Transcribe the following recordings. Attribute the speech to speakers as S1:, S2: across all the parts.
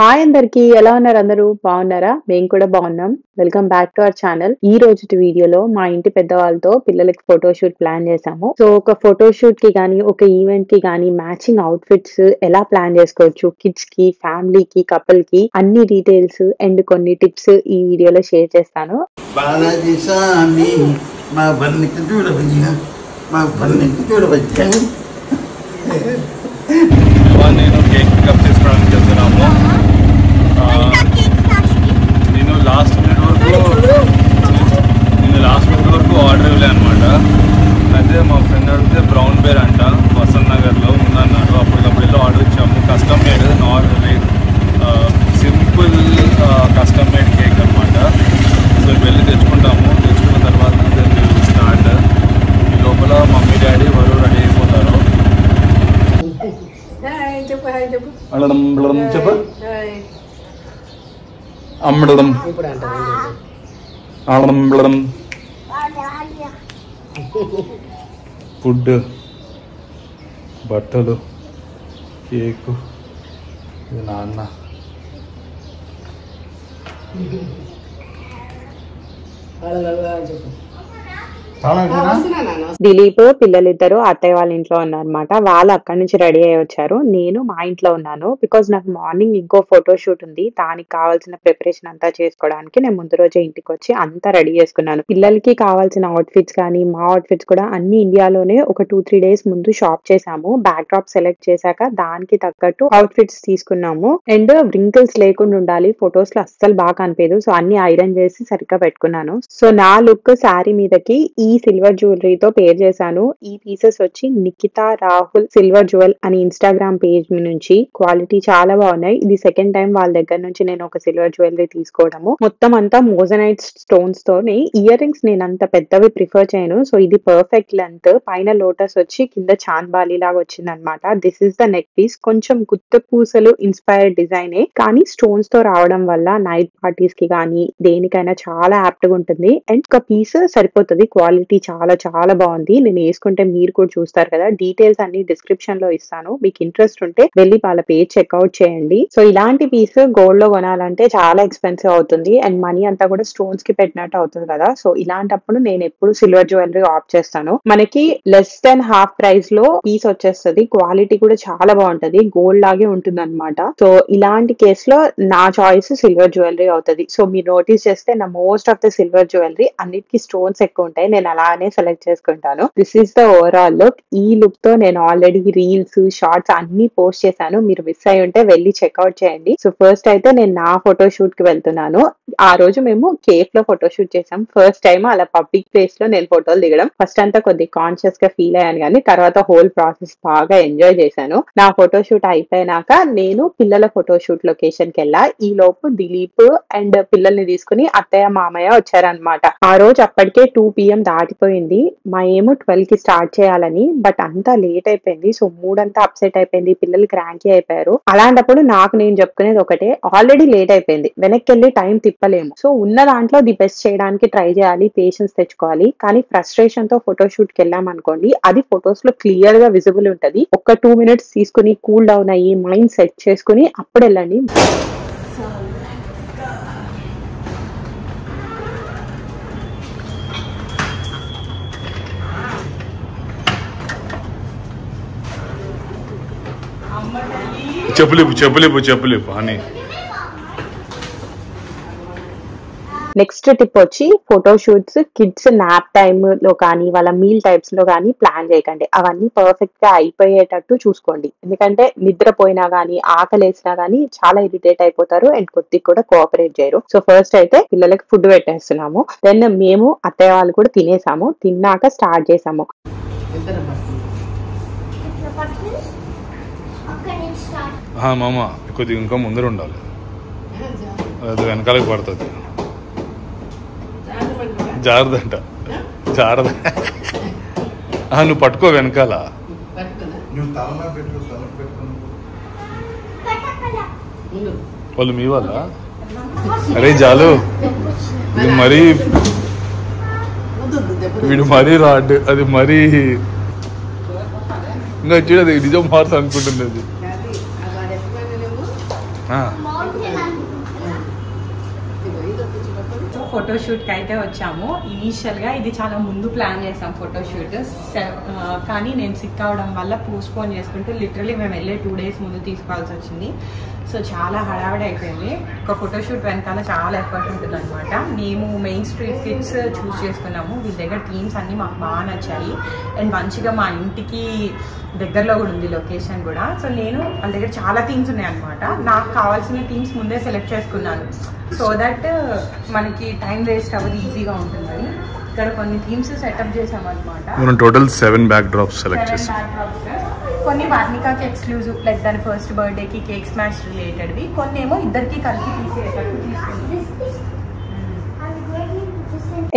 S1: Hi అందరికి ఎలా ఉన్నారు అందరూ బాగున్నారా? మేము కూడా బాగున్నాం. Welcome back to our channel. ఈ రోజుటి వీడియోలో మా ఇంటి పెద్దవాళ్ళతో పిల్లలకి ఫోటో షూట్ ప్లాన్ చేశాము. సో ఒక ఫోటో షూట్ కి గానీ, ఒక ఈవెంట్ కి గానీ మ్యాచింగ్ అవుట్‌ఫిట్స్ ఎలా ప్లాన్ చేసుకోవచ్చు కిడ్స్ కి, ఫ్యామిలీకి, కపుల్ కి అన్ని డీటెయిల్స్ అండ్ కొన్ని టిప్స్ ఈ వీడియోలో షేర్ చేస్తాను.
S2: బాలాజీ స్వామి మా బండికి చూడవయ్యా మా బండికి చూడవయ్యా
S3: నేను కేక్ పికప్ చేసుకోవడానికి వెళ్తున్నాము. నేను లాస్ట్ మినిట్ వరకు ఆర్డర్ ఇవ్వలే అనమాట. అయితే మా ఫ్రెండ్ అడిగితే బ్రౌన్ బేర్ అంట వసంత్ నగర్లో ఉందన్నారు. అప్పటికప్పుడు వెళ్ళి ఆర్డర్ ఇచ్చాము. Custom made normal simple custom made cake అనమాట. సో వెళ్ళి తెచ్చుకుంటాము. తెచ్చుకున్న తర్వాత స్టార్ట్. ఈ లోపల మమ్మీ డాడీ వారు రెడీ అయిపోతారు. చెప్ప అమ్మడం అమ్మడం ఫుడ్ బట్టలు కేకు ఇది నాన్న
S1: దిలీప్ పిల్లలిద్దరూ అత్తయ్య వాళ్ళ ఇంట్లో ఉన్నారన్నమాట. వాళ్ళు అక్కడి నుంచి రెడీ అయ్యి వచ్చారు. నేను మా ఇంట్లో ఉన్నాను. బికాజ్ నాకు మార్నింగ్ ఇంకో ఫోటో షూట్ ఉంది. దానికి కావాల్సిన ప్రిపరేషన్ అంతా చేసుకోవడానికి నేను ముందు రోజే ఇంటికి వచ్చి అంతా రెడీ చేసుకున్నాను. పిల్లలకి కావాల్సిన అవుట్ఫిట్స్ కానీ మా అవుట్ఫిట్స్ కూడా అన్ని ఇండియాలోనే ఒక 2-3 డేస్ ముందు షాప్ చేసాము. బ్యాక్ డ్రాప్ సెలెక్ట్ చేశాక దానికి తగ్గట్టు అవుట్ఫిట్స్ తీసుకున్నాము. అండ్ వ్రింకిల్స్ లేకుండా ఉండాలి. ఫొటోస్ లో అస్సలు బాగా కనిపించదు. సో అన్ని ఐరన్ చేసి సరిగ్గా పెట్టుకున్నాను. సో నా లుక్ శారీ మీదకి ఈ సిల్వర్ జ్యువెలరీతో పేర్ చేశాను. ఈ పీసెస్ వచ్చి నిఖితా రాహుల్ సిల్వర్ జ్యువెల్ అని ఇన్స్టాగ్రామ్ పేజ్ నుంచి. క్వాలిటీ చాలా బాగున్నాయి. ఇది సెకండ్ టైం వాళ్ళ దగ్గర నుంచి నేను ఒక సిల్వర్ జ్యువెలరీ తీసుకోవడము. మొత్తం అంతా మోజనైట్ స్టోన్స్ తోనే. ఇయర్ రింగ్స్ నేను అంత పెద్దవి ప్రిఫర్ చేయను. సో ఇది పర్ఫెక్ట్ లెంత్. పైన లోటస్ వచ్చి కింద చాంద్ బాలి లాగా వచ్చింది అనమాట. This is the neck piece. కొంచెం గుత్త పూసలు ఇన్స్పైర్డ్ డిజైనే కానీ స్టోన్స్ తో రావడం వల్ల నైట్ పార్టీస్ కి కానీ దేనికైనా చాలా యాప్ట్ గా ఉంటుంది. అండ్ ఒక పీస్ సరిపోతుంది. క్వాలిటీ చాలా చాలా బాగుంది. నేను వేసుకుంటే మీరు కూడా చూస్తారు కదా. డీటెయిల్స్ అన్ని డిస్క్రిప్షన్ లో ఇస్తాను. మీకు ఇంట్రెస్ట్ ఉంటే వెళ్ళి వాళ్ళ పేజ్ చెక్అవుట్ చేయండి. సో ఇలాంటి పీస్ గోల్డ్ లో కొనాలంటే చాలా ఎక్స్పెన్సివ్ అవుతుంది. అండ్ మనీ అంతా కూడా స్టోన్స్ కి పెట్టినట్టు అవుతుంది కదా. సో ఇలాంటప్పుడు నేను ఎప్పుడు సిల్వర్ జ్యువెలరీ ఆప్ట్ చేస్తాను. మనకి లెస్ దెన్ హాఫ్ ప్రైస్ లో పీస్ వచ్చేస్తుంది. క్వాలిటీ కూడా చాలా బాగుంటది. గోల్డ్ లాగే ఉంటుంది అనమాట. సో ఇలాంటి కేస్ లో నా చాయిస్ సిల్వర్ జ్యువెలరీ అవుతుంది. సో మీరు నోటీస్ చేస్తే నా most of the silver jewellery అన్నిటికీ స్టోన్స్ ఎక్కువ ఉంటాయి. నేను అలానే సెలెక్ట్ చేసుకుంటాను. This is the overall look. ఈ లుక్ తో నేను ఆల్రెడీ రీల్స్ షార్ట్స్ అన్ని పోస్ట్ చేశాను. మీరు మిస్ అయి ఉంటే వెళ్ళి చెక్అవుట్ చేయండి. సో ఫస్ట్ అయితే నేను నా ఫోటో షూట్ కి వెళ్తున్నాను. ఆ రోజు మేము కేఫ్ లో ఫోటో షూట్ చేసాం. ఫస్ట్ టైం అలా పబ్లిక్ ప్లేస్ లో నేను ఫోటోలు దిగడం. ఫస్ట్ అంతా కొద్దిగా కాన్షియస్ గా ఫీల్ అయ్యాను కానీ తర్వాత హోల్ ప్రాసెస్ బాగా ఎంజాయ్ చేశాను. నా ఫోటో షూట్ అయిపోయినాక నేను పిల్లల ఫోటో షూట్ లొకేషన్ కి వెళ్ళా. ఈ లోపు దిలీప్ అండ్ పిల్లల్ని తీసుకుని అత్తయ్య మామయ్య వచ్చారనమాట. ఆ రోజు అప్పటికే 2 PM దాటిపోయింది. మా ఏమో 12 కి స్టార్ట్ చేయాలని. బట్ అంతా లేట్ అయిపోయింది. సో మూడంతా అప్సెట్ అయిపోయింది. పిల్లలు క్రాంకీ అయిపోయారు. అలాంటప్పుడు నాకు నేను చెప్పుకునేది ఒకటే, ఆల్రెడీ లేట్ అయిపోయింది. వెనక్కి వెళ్ళి టైం తిప్పలేము. సో ఉన్న దాంట్లో ది బెస్ట్ చేయడానికి ట్రై చేయాలి. పేషెన్స్ తెచ్చుకోవాలి. కానీ ఫ్రస్ట్రేషన్ తో ఫోటో షూట్ కి వెళ్ళాం అనుకోండి, అది ఫొటోస్ లో క్లియర్ గా విజిబుల్ ఉంటది. ఒక 2 minutes తీసుకుని కూల్ డౌన్ అయ్యి మైండ్ సెట్ చేసుకుని అప్పుడు వెళ్ళండి.
S3: చెప్పులిపు అని.
S1: నెక్స్ట్ టిప్ వచ్చి photo shoots kids nap time లో కానీ వాళ్ళ మీల్ టైప్స్ లో కానీ ప్లాన్ చేయకండి. అవన్నీ పర్ఫెక్ట్ గా అయిపోయేటట్టు చూసుకోండి. ఎందుకంటే నిద్రపోయినా గానీ ఆకలేసినా గానీ చాలా ఇరిటేట్ అయిపోతారు అండ్ కొద్దిగా కూడా కోఆపరేట్ చేయరు. సో ఫస్ట్ అయితే పిల్లలకి ఫుడ్ పెట్టేస్తున్నాము. దెన్ మేము అత్తయ్య వాళ్ళు కూడా తినేసాము. తిన్నాక స్టార్ట్ చేసాము.
S3: మామ కొద్దిగా ఇంకా ముందర ఉండాలి. అది వెనకాలకి పడుతుంది. జారదంట జారద. నువ్వు పట్టుకో వెనకాల. వాళ్ళు మీ వాళ్ళ? అరే జాలు ఇది మరీ వీడు మరీ రాడ్. అది మరీ ఇంకా చూడదు నిజం హార్స్ అనుకుంటుంది అది.
S4: ఫోటోషూట్కి అయితే వచ్చాము. ఇనీషియల్గా ఇది చాలా ముందు ప్లాన్ చేసాం ఫోటోషూట్, కానీ నేను సిక్ అవడం వల్ల పోస్ట్పోన్ చేసుకుంటూ లిటరలీ మేము వెళ్ళే 2 days ముందు తీసుకోవాల్సి వచ్చింది. సో చాలా హడావిడి అయిపోయింది. ఒక ఫోటోషూట్ వెనకాల చాలా ఎఫర్ట్ ఉంటుంది అనమాట. మేము మెయిన్ స్ట్రీట్ కిడ్స్ చూస్ చేసుకున్నాము. వీళ్ళ దగ్గర థీమ్స్ అన్నీ మాకు బాగా నచ్చాయి అండ్ మంచిగా మా ఇంటికి దగ్గరలో కూడా ఉంది లొకేషన్ కూడా. సో నేను వాళ్ళ దగ్గర చాలా థీమ్స్ ఉన్నాయన్నమాట. నాకు కావాల్సిన థీమ్స్ ముందే సెలెక్ట్ చేసుకున్నాను సో దట్ మనకి టైం వేస్ట్ అవ్వదు, ఈజీగా ఉంటుందని. ఇక్కడ కొన్ని థీమ్స్ సెటప్ చేసాం అనమాట.
S3: మనం టోటల్ 7 బ్యాక్ డ్రాప్స్ సెలెక్ట్ చేసాం.
S4: కొన్ని వార్నికాకి ఎక్స్క్లూజివ్, లైక్ దాని ఫస్ట్ బర్త్డేకి కేక్ స్మాష్ రిలేటెడ్వి, కొన్ని ఏమో ఇద్దరికి కలిపి తీసేటట్టు తీసుకుంది.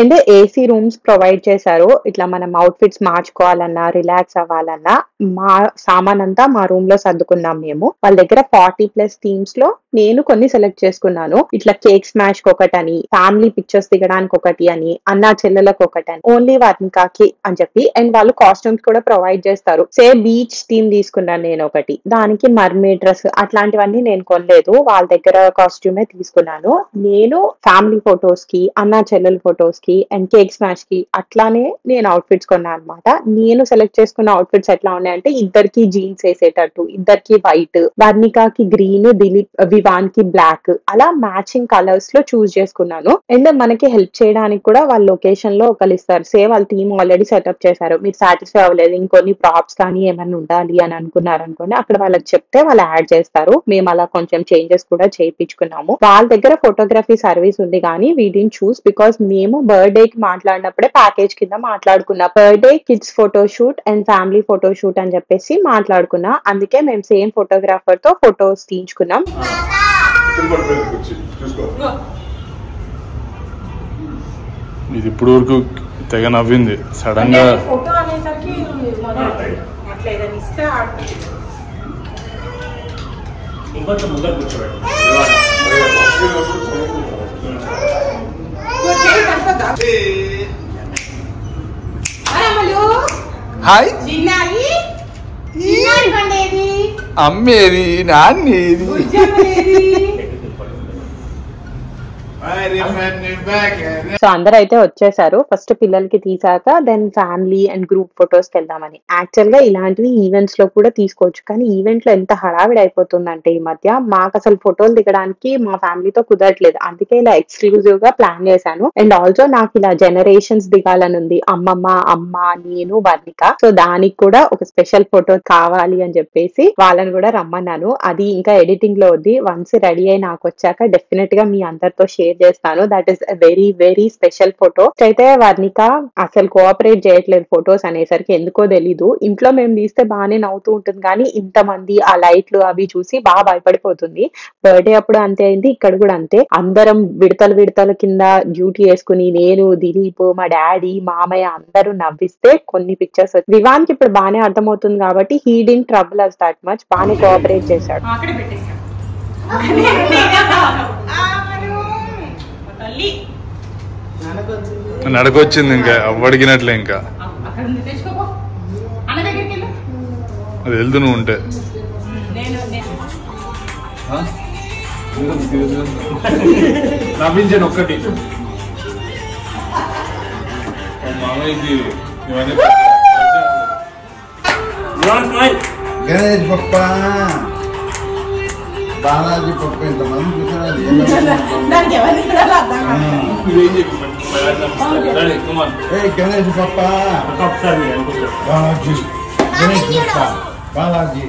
S1: అండ్ ఏసీ రూమ్స్ ప్రొవైడ్ చేశారు. ఇట్లా మనం అవుట్ఫిట్స్ మార్చుకోవాలన్నా రిలాక్స్ అవ్వాలన్నా మా సామాన్ అంతా మా రూమ్ లో సర్దుకున్నాం మేము. వాళ్ళ దగ్గర 40+ థీమ్స్ లో నేను కొన్ని సెలెక్ట్ చేసుకున్నాను. ఇట్లా కేక్ స్మాష్ ఒకటని, ఫ్యామిలీ పిక్చర్స్ దిగడానికి ఒకటి అని, అన్నా చెల్లెలకు ఒకటని, ఓన్లీ వర్ణికాకి అని చెప్పి. అండ్ వాళ్ళు కాస్ట్యూమ్స్ కూడా ప్రొవైడ్ చేస్తారు. బీచ్ థీమ్ తీసుకున్నాను నేను ఒకటి, దానికి మర్మేడ్ డ్రెస్ అట్లాంటివన్నీ నేను కొనలేదు, వాళ్ళ దగ్గర కాస్ట్యూమే తీసుకున్నాను. నేను ఫ్యామిలీ ఫొటోస్ కి, అన్నా చెల్లెల ఫొటోస్ కి అండ్ కేక్ స్మాష్ కి అట్లానే నేను అవుట్ఫిట్స్ కొన్నాను అనమాట. నేను సెలెక్ట్ చేసుకున్న అవుట్ఫిట్స్ ఎట్లా ఉన్నాయంటే ఇద్దరికి జీన్స్ వేసేటట్టు, ఇద్దరికి వైట్, వర్ణికాకి గ్రీన్, వివాన్ కి బ్లాక్, అలా మ్యాచింగ్ కలర్స్ లో చూస్ చేసుకున్నాను. అండ్ మనకి హెల్ప్ చేయడానికి కూడా వాళ్ళ లొకేషన్ లో ఒకరు ఇస్తారు. వాళ్ళ థీమ్ ఆల్రెడీ సెటప్ చేశారు. మీరు సాటిస్ఫై అవ్వలేదు, ఇంకొన్ని ప్రాప్స్ కానీ ఏమైనా ఉండాలి అని అనుకున్నారు అనుకోండి, అక్కడ వాళ్ళకి చెప్తే వాళ్ళు యాడ్ చేస్తారు. మేము అలా కొంచెం చేంజెస్ కూడా చేయించుకున్నాము. వాళ్ళ దగ్గర ఫోటోగ్రఫీ సర్వీస్ ఉంది కానీ వీటిని చూస్ బికాస్ మేము బర్త్డే కి మాట్లాడినప్పుడే ప్యాకేజ్ కింద మాట్లాడుకున్నా. Birthday kids photoshoot and family photoshoot అని చెప్పేసి మాట్లాడుకున్నా. అందుకే మేము సేమ్ ఫోటోగ్రాఫర్ తో ఫోటోస్ తీయించుకున్నాం.
S3: ఇది ఇప్పుడు వరకు తెగ నవ్వింది, సడన్ గా
S4: ఫోటో అనేసరికి అట్లా ఏదైనా ఇస్తే
S5: ఇంకొంచెం ముందర కూర్చోబెట్టు.
S3: హాయ్ అమ్మేది నాన్నేది.
S1: సో అందరూ అయితే వచ్చేసారు. ఫస్ట్ పిల్లలకి తీసాక then family and group photos కి వెళ్దామని. యాక్చువల్ గా ఇలాంటివి ఈవెంట్స్ లో కూడా తీసుకోవచ్చు, కానీ ఈవెంట్ లో ఎంత హడావిడి అయిపోతుందంటే ఈ మధ్య మాకు అసలు ఫోటోలు దిగడానికి మా ఫ్యామిలీతో కుదరట్లేదు. అందుకే ఇలా ఎక్స్క్లూజివ్ గా ప్లాన్ చేశాను. అండ్ ఆల్సో నాకు ఇలా జనరేషన్స్ దిగాలని ఉంది, అమ్మమ్మ, అమ్మ, నేను, వర్ణిక. సో దానికి కూడా ఒక స్పెషల్ ఫోటో కావాలి అని చెప్పేసి వాళ్ళని కూడా రమ్మన్నాను. అది ఇంకా ఎడిటింగ్ లో ఉంది. వన్స్ రెడీ అయి నాకు వచ్చాక డెఫినెట్ గా మీ అందరితో షేర్ చేస్తాను. That is very very special photo. అయితే వర్ణిక అసలు కోఆపరేట్ చేయట్లేదు ఫొటోస్ అనేసరికి, ఎందుకో తెలీదు. ఇంట్లో మేము తీస్తే బాగానే నవ్వుతూ ఉంటుంది కానీ ఇంతమంది ఆ లైట్లు అవి చూసి బాగా భయపడిపోతుంది. బర్త్డే అప్పుడు అంతే అయింది, ఇక్కడ కూడా అంతే. అందరం విడతల కింద డ్యూటీ వేసుకుని నేను, దిలీప్, మా డాడీ, మామయ్య అందరూ నవ్విస్తే కొన్ని పిక్చర్స్. వివాన్కి ఇప్పుడు బాగానే అర్థమవుతుంది కాబట్టి he did trouble us that much, బాగానే కోఆపరేట్ చేశాడు.
S4: అక్కడే పెట్టేసాను.
S3: నడకొచ్చింది, ఇంకా అవ్వడిగినట్లే. ఇంకా
S4: అక్కడ ఉంది, తెచ్చుకోపో. అన్న దగ్గరికి వెళ్ళు.
S3: అది వెళ్తూ నువ్వు ఉంటే
S5: నవ్వించాను ఒక్కటి.
S3: మామయ్యకి ఇవన్నీ
S2: గణేష్ పప్ప, బాలాజీ పప్ప, ఇంతమంది చూసారు.
S4: దానికి ఎవరిని చూడాలో అర్థం కాదు.
S3: నువ్వేం చెప్పి
S2: గణేష్ పప్ప,
S5: ఒకసారి మీరు అనుకుంటారు.
S2: బాలాజీ, గణేష్ పప్ప, బాలాజీ,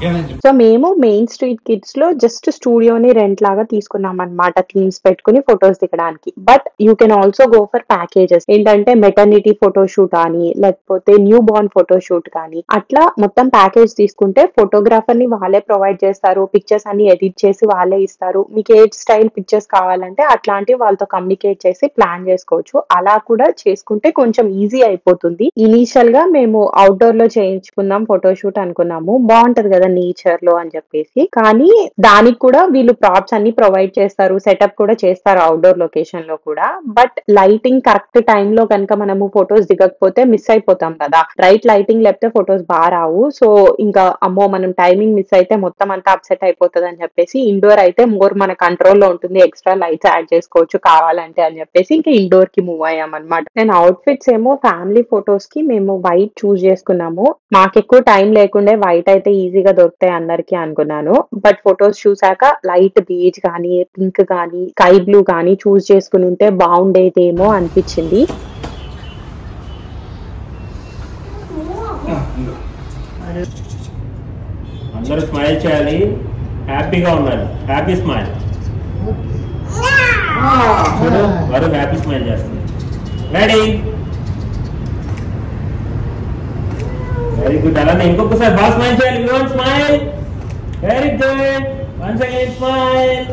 S2: గణేష్.
S1: సో మేము మెయిన్ స్ట్రీట్ కిడ్స్ లో జస్ట్ స్టూడియోని రెంట్ లాగా తీసుకున్నాం అనమాట, థీమ్స్ పెట్టుకుని ఫొటోస్ దిగడానికి. But you can also go for packages. ఏంటంటే మెటర్నిటీ ఫోటోషూట్ కానీ, లేకపోతే న్యూ బోర్న్ ఫోటోషూట్ కానీ, అట్లా మొత్తం ప్యాకేజ్ తీసుకుంటే ఫోటోగ్రాఫర్ ని వాళ్ళే ప్రొవైడ్ చేస్తారు. పిక్చర్స్ అన్ని ఎడిట్ చేసి వాళ్ళే ఇస్తారు. మీకు ఏ స్టైల్ పిక్చర్స్ కావాలంటే అట్లాంటివి వాళ్ళతో కమ్యూనికేట్ చేసి ప్లాన్ చేసుకోవచ్చు. అలా కూడా చేసుకుంటే కొంచెం ఈజీ అయిపోతుంది. ఇనీషియల్ గా మేము అవుట్డోర్ లో చేయించుకుందాం ఫోటోషూట్ అనుకున్నాము. బాగుంటది కదా నేచర్ లో అని చెప్పేసి. కానీ దానికి కూడా వీళ్ళు ప్రాప్స్ అన్ని ప్రొవైడ్ చేస్తారు, సెటప్ కూడా చేస్తారు అవుట్డోర్ లొకేషన్ లో కూడా. బట్ లైటింగ్ కరెక్ట్ టైమ్ లో కనుక మనము ఫొటోస్ దిగకపోతే మిస్ అయిపోతాం కదా. రైట్ లైటింగ్ లేకపోతే ఫొటోస్ బాగా రావు. సో ఇంకా అమ్మో మనం టైమింగ్ మిస్ అయితే మొత్తం అంతా అప్సెట్ అయిపోతుంది అని చెప్పేసి ఇండోర్ అయితే మోర్ మన కంట్రోల్లో ఉంటుంది, ఎక్స్ట్రా లైట్స్ యాడ్ చేసుకోవచ్చు కావాలంటే అని చెప్పేసి ఇంకా ఇండోర్ కి మూవ్ అయ్యాం అనమాట. నేను అవుట్ఫిట్స్ ఏమో ఫ్యామిలీ ఫొటోస్ కి మేము వైట్ చూస్ చేసుకున్నాము. మాకు ఎక్కువ టైం లేకుండే వైట్ అయితే ఈజీగా దొరుకుతాయి అందరికి అనుకున్నాను. బట్ ఫొటోస్ చూసాక లైట్ బేజ్ కానీ, పింక్ కానీ, స్కై బ్లూ కానీ చూస్ చేసుకుని ఉంటే బాగుండేదేమో అనిపించింది.
S5: అందరూ స్మైల్ చేయాలి, హ్యాపీగా ఉండాలి. Happy smile. చూడు వారు హ్యాపీ స్మైల్ చేస్తుంది. Ready, very good. అలానే ఇంకొకసారి బాగా స్మైల్ చేయాలి. Smile, very good. Once again smile.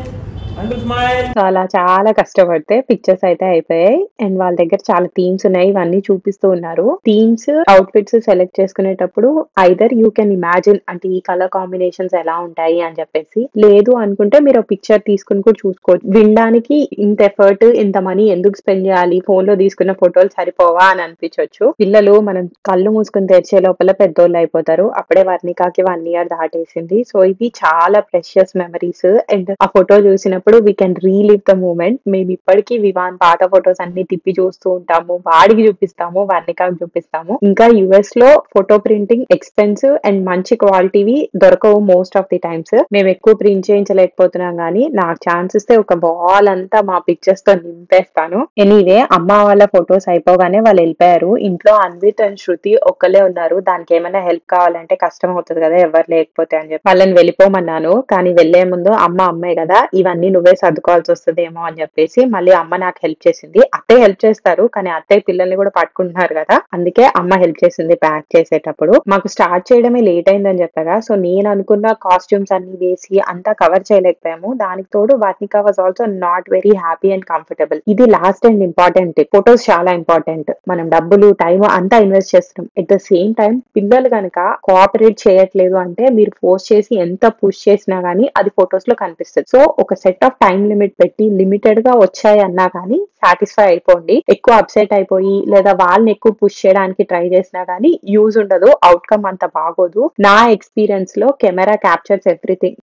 S1: చాలా చాలా కష్టపడితే పిక్చర్స్ అయితే అయిపోయాయి. అండ్ వాళ్ళ దగ్గర చాలా థీమ్స్ ఉన్నాయి, ఇవన్నీ చూపిస్తూ ఉన్నారు. థీమ్స్, అవుట్ ఫిట్స్ సెలెక్ట్ చేసుకునేటప్పుడు ఐదర్ యూ కెన్ ఇమాజిన్ అంటే ఈ కలర్ కాంబినేషన్స్ ఎలా ఉంటాయి అని చెప్పేసి, లేదు అనుకుంటే మీరు పిక్చర్ తీసుకుని కూడా చూసుకోవచ్చు. వినడానికి ఇంత ఎఫర్ట్, ఇంత మనీ ఎందుకు స్పెండ్ చేయాలి, ఫోన్ లో తీసుకున్న ఫోటోలు సరిపోవా అని అనిపించవచ్చు. పిల్లలు మనం కళ్ళు మూసుకుని తెరిచే లోపల పెద్దోళ్ళు అయిపోతారు. అప్పుడే వర్ణికాకి 1 year దాటేసింది. సో ఇవి చాలా ప్రెషియస్ మెమరీస్. అండ్ ఆ ఫోటో చూసినప్పుడు we can relive the moment. మేము ఇప్పటికీ వివాన్ పాత ఫొటోస్ అన్ని తిప్పి చూస్తూ ఉంటాము, వాడికి చూపిస్తాము, వర్ణికాకి చూపిస్తాము. ఇంకా యుఎస్ లో ఫోటో ప్రింటింగ్ ఎక్స్పెన్సివ్ అండ్ మంచి క్వాలిటీవి దొరకవు మోస్ట్ ఆఫ్ ది టైమ్స్. మేము ఎక్కువ ప్రింట్ చేయించలేకపోతున్నాం కానీ నాకు ఛాన్స్ ఇస్తే ఒక వాల్ అంతా మా పిక్చర్స్ తో నింపేస్తాను. ఎనీవే అమ్మ వాళ్ళ ఫొటోస్ అయిపోగానే వాళ్ళు వెళ్ళిపోయారు. ఇంట్లో అన్విత్ అండ్ శృతి ఒక్కలే ఉన్నారు. దానికి ఏమైనా హెల్ప్ కావాలంటే కష్టం అవుతుంది కదా ఎవరు లేకపోతే అని చెప్పి వాళ్ళని వెళ్ళిపోమన్నాను. కానీ వెళ్లే ముందు అమ్మాయి కదా ఇవన్నీ నువ్వే సర్దుకోవాల్సి వస్తుందేమో అని చెప్పేసి మళ్ళీ అమ్మ నాకు హెల్ప్ చేసింది. అత్తయ్య హెల్ప్ చేస్తారు కానీ అత్తయ్య పిల్లల్ని కూడా పట్టుకుంటున్నారు కదా, అందుకే అమ్మ హెల్ప్ చేసింది ప్యాక్ చేసేటప్పుడు. మాకు స్టార్ట్ చేయడమే లేట్ అయిందని చెప్పగా, సో నేను అనుకున్న కాస్ట్యూమ్స్ అన్ని వేసి అంతా కవర్ చేయలేకపోయాము. దానికి తోడు Varnika was also not very happy and comfortable. ఇది లాస్ట్ అండ్ ఇంపార్టెంట్. ఫొటోస్ చాలా ఇంపార్టెంట్. మనం డబ్బులు, టైం అంతా ఇన్వెస్ట్ చేస్తున్నాం. ఎట్ ద సేమ్ టైం పిల్లలు కనుక కోఆపరేట్ చేయట్లేదు అంటే మీరు ఫోర్స్ చేసి ఎంత పుష్ చేసినా గానీ అది ఫొటోస్ లో కనిపిస్తుంది. సో ఒక సెట్ ఆఫ్ టైం లిమిట్ పెట్టి లిమిటెడ్ గా వచ్చాయి అన్నా కానీ సాటిస్ఫై అయిపోండి. ఎక్కువ అప్సెట్ అయిపోయి లేదా వాళ్ళని ఎక్కువ పుష్ చేయడానికి ట్రై చేసినా గానీ యూజ్ ఉండదు, అవుట్కమ్ అంత బాగోదు. నా ఎక్స్పీరియన్స్ లో కెమెరా క్యాప్చర్స్ ఎవ్రీథింగ్.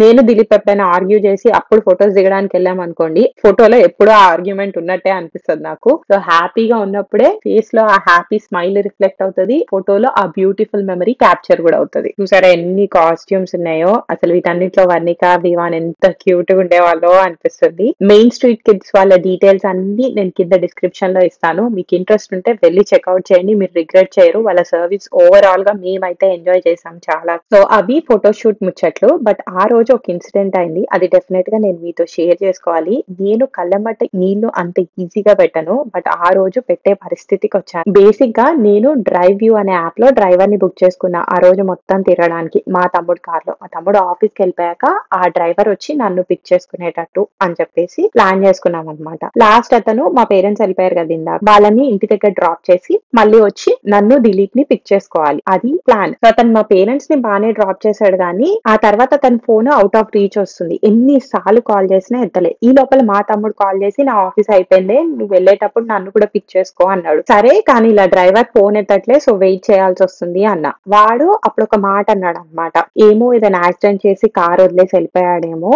S1: నేను దిలీప్ ఎప్పుడైనా ఆర్గ్యూ చేసి అప్పుడు ఫొటోస్ దిగడానికి వెళ్ళాం అనుకోండి, ఫోటోలో ఎప్పుడో ఆ ఆర్గ్యుమెంట్ ఉన్నట్టే అనిపిస్తుంది నాకు. సో హ్యాపీగా ఉన్నప్పుడే ఫేస్ లో ఆ హ్యాపీ స్మైల్ రిఫ్లెక్ట్ అవుతుంది, ఫోటోలో ఆ బ్యూటిఫుల్ మెమరీ క్యాప్చర్ కూడా అవుతుంది. చూసారా ఎన్ని కాస్ట్యూమ్స్ ఉన్నాయో. అసలు వీటన్నిటిలో వర్ణిక, వివాన్ ఎంత క్యూట్ గా ఉండేవాళ్ళో అనిపిస్తుంది. మెయిన్ స్ట్రీట్ కిడ్స్ వాళ్ళ డీటెయిల్స్ అన్ని నేను కింద డిస్క్రిప్షన్ లో ఇస్తాను. మీకు ఇంట్రెస్ట్ ఉంటే వెళ్ళి చెక్అవుట్ చేయండి, మీరు రిగ్రెట్ చేయరు. వాళ్ళ సర్వీస్ ఓవరాల్ గా మేమైతే ఎంజాయ్ చేసాం చాలా. సో అవి ఫోటోషూట్ ముచ్చట్లు. బట్ ఆ రోజు ఒక ఇన్సిడెంట్ అయింది, అది డెఫినెట్ గా నేను మీతో షేర్ చేసుకోవాలి. నేను కళ్ళమట నీళ్లు అంత ఈజీగా పెట్టను, బట్ ఆ రోజు పెట్టే పరిస్థితికి వచ్చాను. బేసిక్ గా నేను డ్రైవ్ వ్యూ అనే యాప్ లో డ్రైవర్ ని బుక్ చేసుకున్నా ఆ రోజు మొత్తం తిరగడానికి మా తమ్ముడు కార్ లో. మా తమ్ముడు ఆఫీస్ కి వెళ్ళిపోయాక ఆ డ్రైవర్ వచ్చి నన్ను పిక్ చేసుకునేటట్టు అని చెప్పేసి ప్లాన్ చేసుకున్నాం అనమాట. లాస్ట్ అతను మా పేరెంట్స్ వెళ్ళిపోయారు కదా ఇందాక, వాళ్ళని ఇంటి దగ్గర డ్రాప్ చేసి మళ్ళీ వచ్చి నన్ను దిలీప్ ని పిక్ చేసుకోవాలి, అది ప్లాన్. సో అతను మా పేరెంట్స్ ని బాగానే డ్రాప్ చేశాడు కానీ ఆ తర్వాత తన ఫోన్ అవుట్ ఆఫ్ రీచ్ వస్తుంది. ఎన్నిసార్లు కాల్ చేసినా ఎత్తలే. ఈ లోపల మా తమ్ముడు కాల్ చేసి నా ఆఫీస్ అయిపోయింది, నువ్వు వెళ్ళేటప్పుడు నన్ను కూడా పిక్ చేసుకో అన్నాడు. సరే కానీ ఇలా డ్రైవర్ ఫోన్ ఎత్తట్లే, సో వెయిట్ చేయాల్సి వస్తుంది అన్న. వాడు అప్పుడు ఒక మాట అన్నాడు అనమాట, ఏమో ఏదైనా యాక్సిడెంట్ చేసి కార్ వదిలేసి వెళ్ళిపోయాడేమో,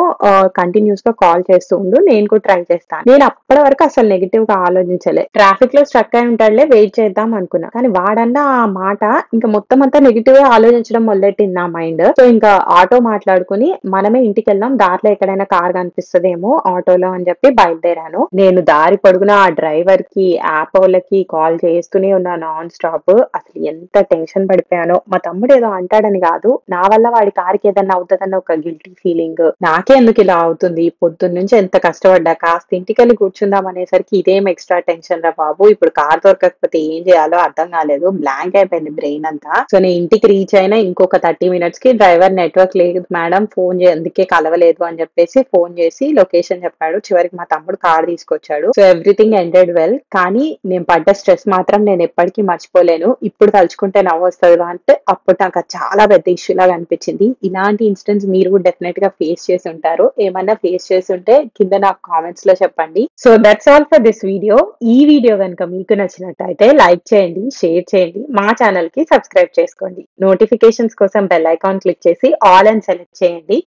S1: కంటిన్యూస్ గా కాల్ చేస్తూ ఉండు, నేను కూడా ట్రై చేస్తాను. నేను అప్పటి వరకు అసలు నెగిటివ్ గా ఆలోచించలే, ట్రాఫిక్ లో స్ట్రక్ అయి ఉంటాడులే వెయిట్ చేద్దాం అనుకున్నా. కానీ వాడన్న ఆ మాట ఇంకా మొత్తం అంతా నెగిటివ్ గా ఆలోచించడం మొదలెట్టింది నా మైండ్. సో ఇంకా ఆటో మాట్లాడుకుని మనమే ఇంటికి వెళ్దాం, దారిలో ఎక్కడైనా కార్ కనిపిస్తుందేమో ఆటోలో అని చెప్పి బయలుదేరాను. నేను దారి పొడుగున ఆ డ్రైవర్ కి, యాప్ వాళ్ళకి కాల్ చేస్తూనే ఉన్నా నాన్ స్టాప్. అసలు ఎంత టెన్షన్ పడిపోయానో. మా తమ్ముడు ఏదో అంటాడని కాదు, నా వల్ల వాడి కార్కి ఏదన్నా అవుతుందన్న ఒక గిల్టీ ఫీలింగ్. నాకే ఎందుకు ఇలా అవుతుంది, పొద్దున్న నుంచి ఎంత కష్టపడ్డా, కాస్త ఇంటికెళ్ళి కూర్చుందాం కూర్చుందాం అనేసరికి ఇదేం ఎక్స్ట్రా టెన్షన్ రా బాబు, ఇప్పుడు కార్ దొరకకపోతే ఏం చేయాలో అర్థం కాలేదు, బ్లాంక్ అయిపోయింది బ్రెయిన్ అంతా. సో నేను ఇంటికి రీచ్ అయినా ఇంకొక 30 minutes కి డ్రైవర్ నెట్వర్క్ లేదు మేడం, అందుకే కలవలేదు అని చెప్పేసి ఫోన్ చేసి లొకేషన్ చెప్పాడు. చివరికి మా తమ్ముడు కార్ తీసుకొచ్చాడు. So everything ended well. కానీ నేను పడ్డ స్ట్రెస్ మాత్రం నేను ఎప్పటికీ మర్చిపోలేను. ఇప్పుడు తలుచుకుంటే నవ్వు వస్తుంది అంటే అప్పుడు నాకు అది చాలా పెద్ద ఇష్యూ లాగా అనిపించింది. ఇలాంటి ఇన్సిడెంట్స్ మీరు కూడా డెఫినెట్ గా ఫేస్ చేసి ఉంటారు. ఏమన్నా ఫేస్ చేసి ఉంటే కింద నాకు కామెంట్స్ లో చెప్పండి. So that's all for this video. ఈ వీడియో కనుక మీకు నచ్చినట్టయితే లైక్ చేయండి, షేర్ చేయండి, మా ఛానల్ కి సబ్స్క్రైబ్ చేసుకోండి. నోటిఫికేషన్స్ కోసం బెల్ ఐకాన్ క్లిక్ చేసి ఆల్ అని సెలెక్ట్ చేయండి.